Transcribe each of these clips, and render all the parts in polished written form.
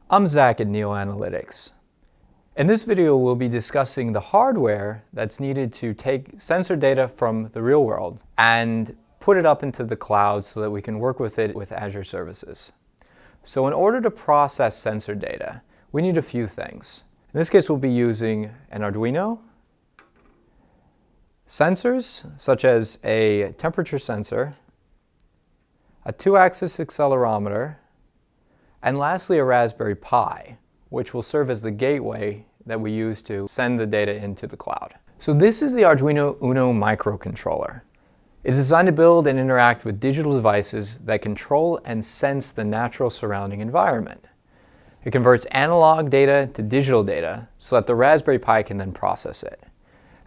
I'm Zach at Neal Analytics. In this video, we'll be discussing the hardware that's needed to take sensor data from the real world and put it up into the cloud so that we can work with it with Azure Services. So in order to process sensor data, we need a few things. In this case, we'll be using an Arduino, sensors such as a temperature sensor, a 2-axis accelerometer, and lastly a Raspberry Pi, which will serve as the gateway that we use to send the data into the cloud. So this is the Arduino Uno Micro-controller. It's designed to build and interact with digital devices that control and sense the natural surrounding environment. It converts analog data to digital data so that the Raspberry Pi can then process it.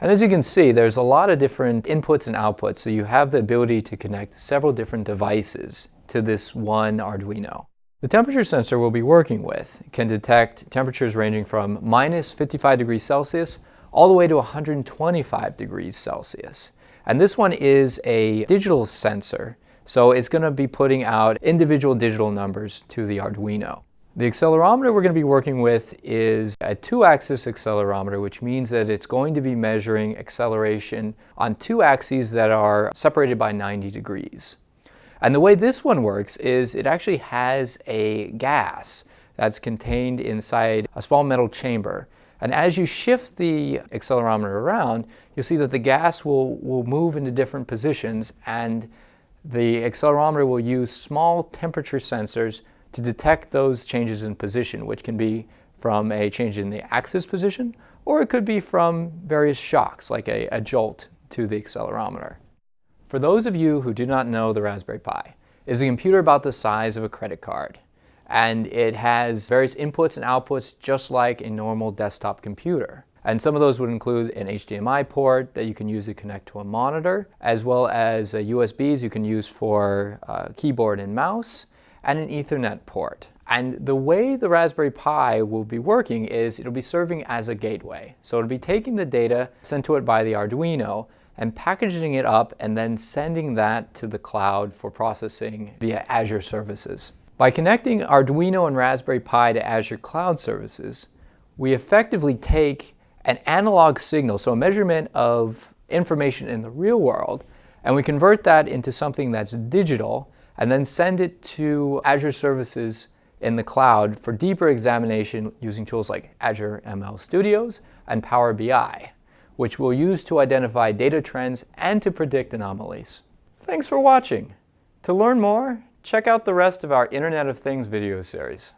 And as you can see, there's a lot of different inputs and outputs, so you have the ability to connect several different devices to this one Arduino. The temperature sensor we'll be working with can detect temperatures ranging from minus 55 degrees Celsius all the way to 125 degrees Celsius. And this one is a digital sensor, so it's going to be putting out individual digital numbers to the Arduino. The accelerometer we're going to be working with is a 2-axis accelerometer, which means that it's going to be measuring acceleration on 2 axes that are separated by 90 degrees. And the way this one works is it actually has a gas that's contained inside a small metal chamber. And as you shift the accelerometer around, you'll see that the gas will move into different positions, and the accelerometer will use small temperature sensors to detect those changes in position, which can be from a change in the axis position, or it could be from various shocks, like a jolt to the accelerometer. For those of you who do not know, the Raspberry Pi is a computer about the size of a credit card, and it has various inputs and outputs just like a normal desktop computer. And some of those would include an HDMI port that you can use to connect to a monitor, as well as USBs you can use for keyboard and mouse, and an Ethernet port. And the way the Raspberry Pi will be working is it'll be serving as a gateway. So it'll be taking the data sent to it by the Arduino and packaging it up and then sending that to the cloud for processing via Azure Services. By connecting Arduino and Raspberry Pi to Azure Cloud Services, we effectively take an analog signal, so a measurement of information in the real world, and we convert that into something that's digital and then send it to Azure Services in the cloud for deeper examination using tools like Azure ML Studios and Power BI, which we'll use to identify data trends and to predict anomalies. Thanks for watching. To learn more, check out the rest of our Internet of Things video series.